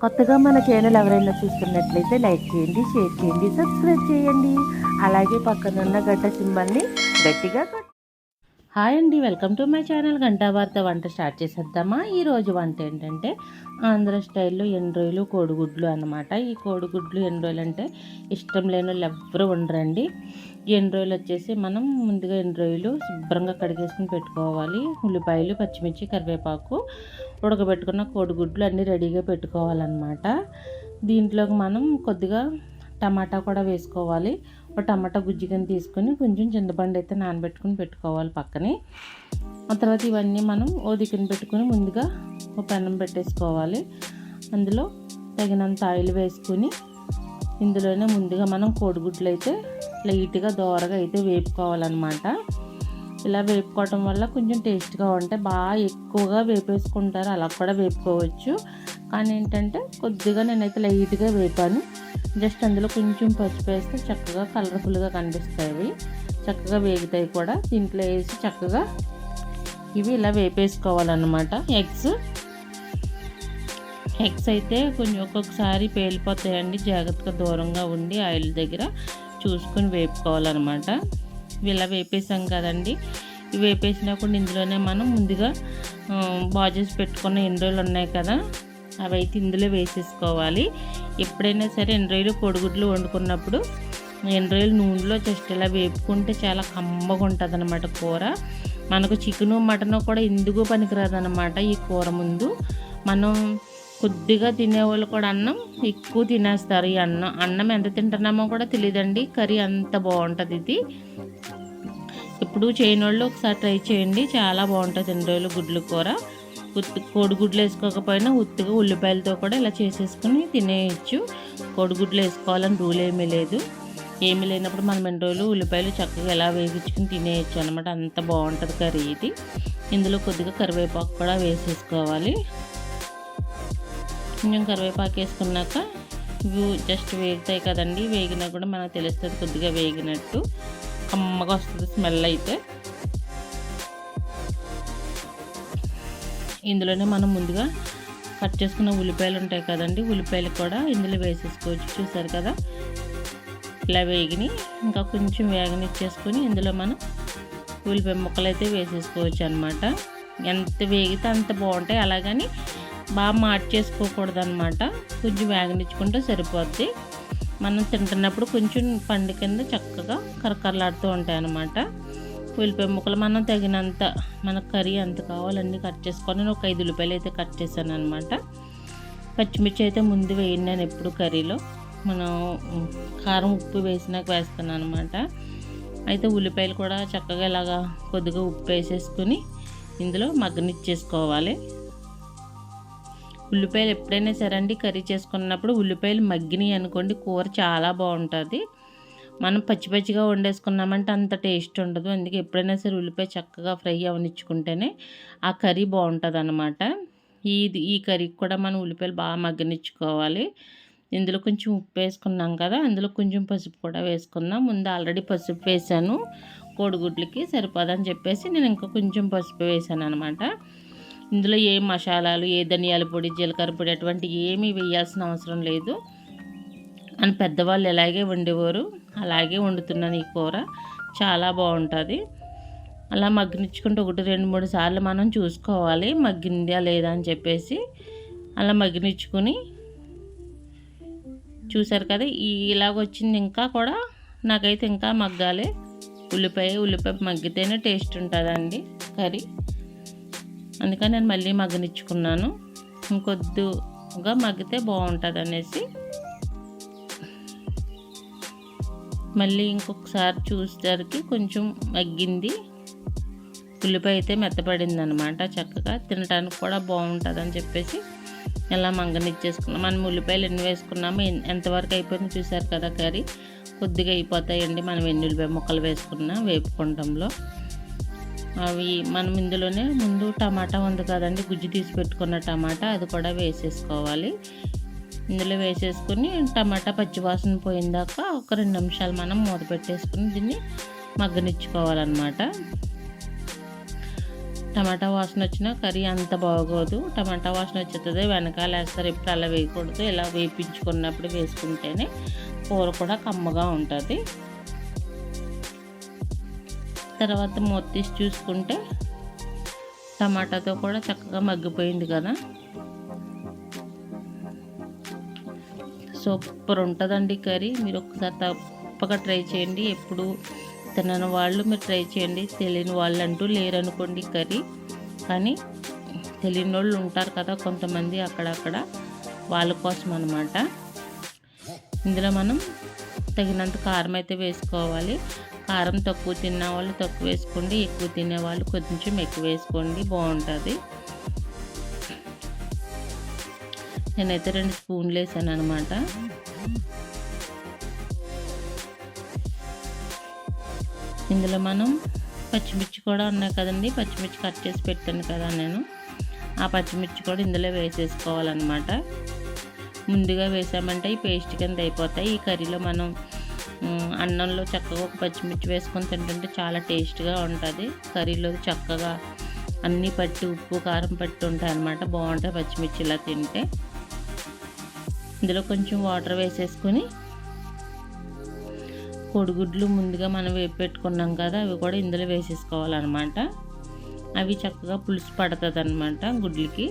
కొత్తగా మన ఛానల్ ఎవరైనా చూస్తున్నట్లయితే లైక్ చేయండి, షేర్ చేయండి, సబ్స్క్రైబ్ చేయండి. అలాగే పక్కనున్న గంట సింబల్ని గట్టిగా హాయ్ అండి, welcome to my channel Ganta వార్త. వంట స్టార్ట్ చేసేద్దామా? ఈరోజు వంట ఏంటంటే ఆంధ్ర స్టైల్లో ఎండ్రోయిలు కోడిగుడ్లు అన్నమాట. ఈ కోడిగుడ్లు ఎండ్రోయిలు అంటే ఇష్టం లేని వాళ్ళు ఎవ్వరూ ఉండరండి. ఎండ్రోయిలు వచ్చేసి మనం ముందుగా ఎండ్రోయిలు శుభ్రంగా కడిగేసుకుని పెట్టుకోవాలి. ఉల్లిపాయలు, పచ్చిమిర్చి, కరివేపాకు, ఉడకబెట్టుకున్న కోడిగుడ్లు అన్నీ రెడీగా పెట్టుకోవాలన్నమాట. దీంట్లోకి మనం కొద్దిగా టమాటా కూడా వేసుకోవాలి. ఒక టమాటా గుజ్జిగని తీసుకొని కొంచెం చింతపండు అయితే నానబెట్టుకుని పెట్టుకోవాలి పక్కనే. ఆ తర్వాత ఇవన్నీ మనం ఓ దిక్కున పెట్టుకుని ముందుగా ఒక పెనం పెట్టేసుకోవాలి. అందులో తగినంత ఆయిల్ వేసుకుని ఇందులోనే ముందుగా మనం కోడిగుడ్లు అయితే లైట్గా దోరగా అయితే వేపుకోవాలన్నమాట. ఇలా వేపుకోవటం వల్ల కొంచెం టేస్ట్గా ఉంటాయి. బాగా ఎక్కువగా వేపేసుకుంటారు, అలా కూడా వేపుకోవచ్చు. కానీ ఏంటంటే కొద్దిగా నేనైతే లైట్గా వేపాను. జస్ట్ అందులో కొంచెం పసుపు వేస్తే చక్కగా కలర్ఫుల్గా కనిపిస్తాయి, చక్కగా వేగుతాయి కూడా. దీంట్లో వేసి చక్కగా ఇవి ఇలా వేపేసుకోవాలన్నమాట. ఎగ్స్ అయితే కొంచెం ఒక్కొక్కసారి పేలిపోతాయండి, జాగ్రత్తగా దూరంగా ఉండి ఆయిల్ దగ్గర చూసుకొని వేపుకోవాలన్నమాట. ఇలా వేపేసాం కదండి, ఇవి వేపేసినప్పుడు ఇందులోనే మనం ముందుగా బాగా చేసి పెట్టుకున్న ఎండ్రోయిలు ఉన్నాయి కదా, అవి అయితే ఇందులో వేసేసుకోవాలి. ఎప్పుడైనా సరే ఎండ్రోయిలు కోడిగుడ్లు వండుకున్నప్పుడు ఎండ్రోయిలు నూనెలో జస్ట్ ఇలా వేపుకుంటే చాలా కమ్మగా ఉంటుంది అన్నమాట కూర. మనకు చికెను మటను కూడా ఎందుకు పనికిరాదన్నమాట ఈ కూర ముందు. మనం కొద్దిగా తినేవాళ్ళు కూడా అన్నం ఎక్కువ తినేస్తారు. ఈ అన్నం ఎంత తింటున్నామో కూడా తెలియదండి, కర్రీ అంత బాగుంటుంది ఇది. ఇప్పుడు చేయని వాళ్ళు ఒకసారి ట్రై చేయండి, చాలా బాగుంటుంది ఎండ్రోయిలు గుడ్లు కూర. కోడిగుడ్లు వేసుకోకపోయినా ఉత్తిగా ఉల్లిపాయలతో కూడా ఇలా చేసేసుకుని తినేయచ్చు. కోడిగుడ్లు వేసుకోవాలని రూల్ ఏమీ లేదు. ఏమీ లేనప్పుడు మనం ఎండ్రోయిలు ఉల్లిపాయలు చక్కగా ఎలా వేగించుకుని తినేయచ్చు అనమాట. అంత బాగుంటుంది కర్రీ ఇది. ఇందులో కొద్దిగా కరివేపాకు కూడా వేసేసుకోవాలి. కొంచెం కరివేపాకు వేసుకున్నాక ఇవి జస్ట్ వేగుతాయి కదండి, వేగినా కూడా మనకు తెలుస్తుంది కొద్దిగా వేగినట్టు, కమ్మగా వస్తుంది స్మెల్ అయితే. ఇందులోనే మనం ముందుగా కట్ చేసుకున్న ఉల్లిపాయలు ఉంటాయి కదండి, ఉల్లిపాయలు కూడా ఇందులో వేసేసుకోవచ్చు. చూసారు కదా, ఇలా వేగిని ఇంకా కొంచెం వేగనిచ్చేసుకొని ఇందులో మనం ఉల్లిపాయ ముక్కలు అయితే వేసేసుకోవచ్చు అనమాట. ఎంత వేగితే అంత బాగుంటాయి. అలాగని బాగా మార్చేసుకోకూడదు అనమాట, కొంచెం వేగనిచ్చుకుంటే సరిపోద్ది. మనం తింటున్నప్పుడు కొంచెం పండు కింద చక్కగా కరకరలాడుతూ ఉంటాయి అన్నమాట. ఉల్లిపాయ ముక్కలు మనం తగినంత మన కర్రీ ఎంత కావాలన్నీ కట్ చేసుకొని నేను ఒక 5 ఉల్లిపాయలు అయితే కట్ చేశాను అనమాట. పచ్చిమిర్చి అయితే ముందు వేయండి, నేను ఎప్పుడు కర్రీలో మనం కారం ఉప్పు వేసినాక వేస్తాను అనమాట. అయితే ఉల్లిపాయలు కూడా చక్కగా ఇలాగా కొద్దిగా ఉప్పు వేసేసుకుని ఇందులో మగ్గనిచ్చేసుకోవాలి. ఉల్లిపాయలు ఎప్పుడైనా సరే అండి కర్రీ చేసుకున్నప్పుడు ఉల్లిపాయలు మగ్గినాయి అనుకోండి కూర చాలా బాగుంటుంది. మనం పచ్చిగా వండేసుకున్నామంటే అంత టేస్ట్ ఉండదు. అందుకే ఎప్పుడైనా సరే ఉల్లిపాయ చక్కగా ఫ్రై అవనిచ్చుకుంటేనే ఆ కర్రీ బాగుంటుంది అన్నమాట. ఈ కర్రీకి కూడా మనం ఉల్లిపాయలు బాగా మగ్గనిచ్చుకోవాలి. ఇందులో కొంచెం ఉప్పు వేసుకున్నాం కదా, అందులో కొంచెం పసుపు కూడా వేసుకుందాం. ముందు ఆల్రెడీ పసుపు వేసాను, కోడిగుడ్లకి సరిపోదని చెప్పేసి నేను ఇంకా కొంచెం పసుపు వేసాను అనమాట. ఇందులో ఏ మసాలాలు, ఏ ధనియాల పొడి, జీలకర్ర పొడి అటువంటి ఏమీ వేయాల్సిన అవసరం లేదు అని పెద్దవాళ్ళు ఎలాగే వండేవారు, అలాగే వండుతున్నాను. ఈ కూర చాలా బాగుంటుంది. అలా మగ్గనిచ్చుకుంటే 1, 2, 3 సార్లు మనం చూసుకోవాలి మగ్గిందా లేదా అని చెప్పేసి. అలా మగ్గనిచ్చుకుని చూసారు కదా, ఇలాగొచ్చింది. ఇంకా కూడా నాకైతే ఇంకా మగ్గాలి. ఉల్లిపాయ మగ్గితేనే టేస్ట్ ఉంటుందండి కర్రీ, అందుకని నేను మళ్ళీ మగ్గనిచ్చుకున్నాను. ఇంకొద్దిగా మగ్గితే బాగుంటుంది అనేసి మళ్ళీ ఇంకొకసారి చూసేసరికి కొంచెం మగ్గింది. ఉల్లిపాయ అయితే మెత్తపడింది అనమాట, చక్కగా తినడానికి కూడా బాగుంటుంది అని చెప్పేసి ఇలా మగ్గనిచ్చేసుకున్నాం. మనం ఉల్లిపాయలు ఎన్ని వేసుకున్నామో ఎంతవరకు అయిపోయిందో చూసారు కదా, కర్రీ కొద్దిగా అయిపోతాయండి మనం ఎన్ని ఉల్లిపాయ ముక్కలు వేసుకున్నా వేపుకుంటంలో. అవి మనం ఇందులోనే ముందు టమాటా ఉంది కదండి, గుజ్జు తీసి పెట్టుకున్న టమాటా, అది కూడా వేసేసుకోవాలి. ఇందులో వేసేసుకుని టమాటా పచ్చివాసన పోయిందాక ఒక 2 నిమిషాలు మనం మూత పెట్టేసుకుని దీన్ని మగ్గనిచ్చుకోవాలన్నమాట. టమాటా వాసన వచ్చినా కర్రీ అంత బాగోదు. టమాటా వాసన వచ్చేస్తుంది, వెనకాల వేస్తారు. ఎప్పుడు అలా వేయకూడదు, ఇలా వేయించుకున్నప్పుడు వేసుకుంటేనే కూర కూడా కమ్మగా ఉంటుంది. తర్వాత మూత తీసి చూసుకుంటే టమాటాతో కూడా చక్కగా మగ్గిపోయింది కదా. సూపర్ ఉంటుందండి కర్రీ. మీరు ఒకసారి తప్పక ట్రై చేయండి. ఎప్పుడు తినని వాళ్ళు మీరు ట్రై చేయండి. తెలియని వాళ్ళు అంటూ లేరనుకోండి కర్రీ, కానీ తెలియని వాళ్ళు ఉంటారు కదా కొంతమంది అక్కడక్కడ, వాళ్ళ కోసం అనమాట. ఇందులో మనం తగినంత కారం అయితే వేసుకోవాలి. కారం తక్కువ తిన్న వాళ్ళు తక్కువ వేసుకోండి, ఎక్కువ తినేవాళ్ళు కొంచెం ఎక్కువ వేసుకోండి, బాగుంటుంది. నేనైతే 2 స్పూన్లు వేసాను అనమాట. ఇందులో మనం పచ్చిమిర్చి కూడా ఉన్నాయి కదండి, పచ్చిమిర్చి కట్ చేసి పెట్టాను కదా నేను, ఆ పచ్చిమిర్చి కూడా ఇందులో వేసేసుకోవాలన్నమాట. ముందుగా వేసామంటే ఈ పేస్ట్ కింద అయిపోతాయి. ఈ కర్రీలో మనం అన్నంలో చక్కగా ఒక పచ్చిమిర్చి వేసుకొని తింటుంటే చాలా టేస్ట్గా ఉంటుంది. కర్రీలో చక్కగా అన్నీ పట్టి ఉప్పు కారం పట్టి ఉంటాయి అన్నమాట, బాగుంటాయి పచ్చిమిర్చి ఇలా తింటే. ఇందులో కొంచెం వాటర్ వేసేసుకొని కోడిగుడ్లు ముందుగా మనం వేపి పెట్టుకున్నాం కదా, అవి కూడా ఇందులో వేసేసుకోవాలన్నమాట. అవి చక్కగా పులుసు పడుతుంది అన్నమాట గుడ్లకి.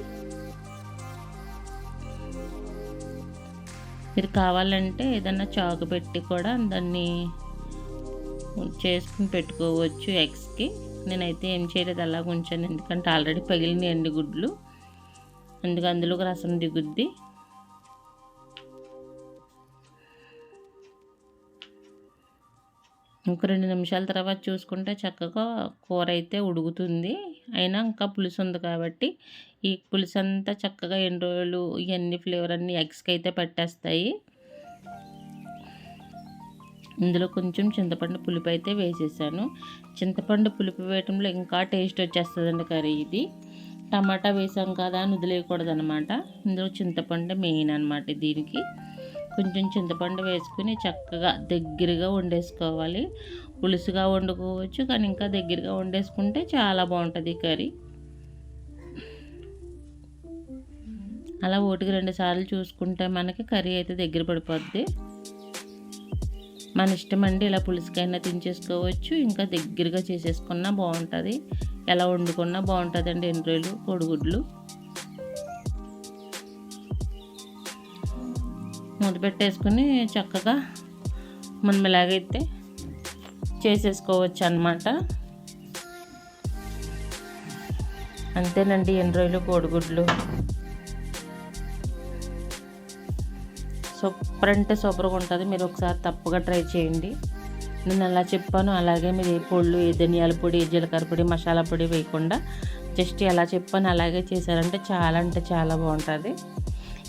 మీరు కావాలంటే ఏదన్నా చాకు పెట్టి కూడా దాన్ని చేసుకుని పెట్టుకోవచ్చు ఎగ్స్కి. నేనైతే ఏం చేయలేదు, అలా ఉంచాను, ఎందుకంటే ఆల్రెడీ పగిలినాయండి గుడ్లు, అందుకు అందులోకి రసం దిగుద్ది. ఇంక 2 నిమిషాల తర్వాత చూసుకుంటే చక్కగా కూర అయితే ఉడుకుతుంది. అయినా ఇంకా పులుసు ఉంది కాబట్టి ఈ పులుసు అంతా చక్కగా ఎన్ని రోజులు ఇవన్నీ ఫ్లేవర్ అన్నీ ఎగ్స్కి అయితే పట్టేస్తాయి. ఇందులో కొంచెం చింతపండు పులుపు అయితే వేసేసాను. చింతపండు పులుపు వేయటంలో ఇంకా టేస్ట్ వచ్చేస్తుందండి కర్రీ ఇది. టమాటా వేసాం కదా అని వదిలేయకూడదు అనమాట. ఇందులో చింతపండు మెయిన్ అనమాట దీనికి. కొంచెం చింతపండు వేసుకుని చక్కగా దగ్గరగా వండేసుకోవాలి. పులుసుగా వండుకోవచ్చు, కానీ ఇంకా దగ్గరగా వండేసుకుంటే చాలా బాగుంటుంది కర్రీ. అలా 1-2 సార్లు చూసుకుంటే మనకి కర్రీ అయితే దగ్గర పడిపోద్ది. మన ఇష్టం అండి, ఇలా పులుసుకైనా తినేసుకోవచ్చు, ఇంకా దగ్గరగా చేసేసుకున్నా బాగుంటుంది, ఎలా వండుకున్నా బాగుంటుంది అండి. ఎన్ని రోజులు కోడిగుడ్లు మూత పెట్టేసుకుని చక్కగా మనం ఎలాగైతే చేసేసుకోవచ్చు అన్నమాట. అంతేనండి, ఎన్ని రోజులు కోడిగుడ్లు. సూపర్ అంటే సూపర్గా ఉంటుంది. మీరు ఒకసారి తప్పగా ట్రై చేయండి. నేను అలా చెప్పాను, అలాగే మీరు ఏ పొళ్ళు, ఏ ధనియాల పొడి, ఏ జీలకర్ర పొడి, మసాలా పొడి వేయకుండా జస్ట్ ఎలా చెప్పాను అలాగే చేశారంటే చాలా అంటే చాలా బాగుంటుంది.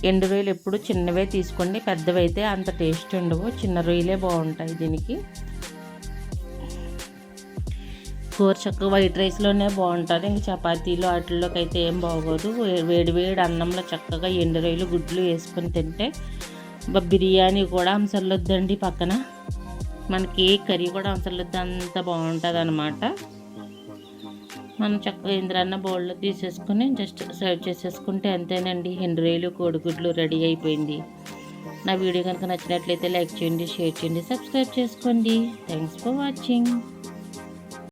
ఎండు రొయ్యలు ఎప్పుడు చిన్నవే తీసుకోండి, పెద్దవి అయితే అంత టేస్ట్ ఉండవు, చిన్న రొయ్యలే బాగుంటాయి దీనికి. కూర చక్కగా వైట్ రైస్లోనే బాగుంటుంది, ఇంక చపాతీలు వాటిల్లోకి అయితే ఏం బాగోదు. వేడి వేడి అన్నంలో చక్కగా ఎండు రొయ్యలు గుడ్లు వేసుకొని తింటే బిర్యానీ కూడా అవసరలొద్దండి, పక్కన మనకి ఏ కర్రీ కూడా అవసరలొద్దు, అంత బాగుంటుంది అనమాట. మనం చక్కగా ఇంద్రాన్న బౌల్లో తీసేసుకుని జస్ట్ సర్వ్ చేసేసుకుంటే అంతేనండి, ఎండు రొయ్యలు కోడిగుడ్లు రెడీ అయిపోయింది. నా వీడియో కనుక నచ్చినట్లయితే లైక్ చేయండి, షేర్ చేయండి, సబ్స్క్రైబ్ చేసుకోండి. Thanks for watching.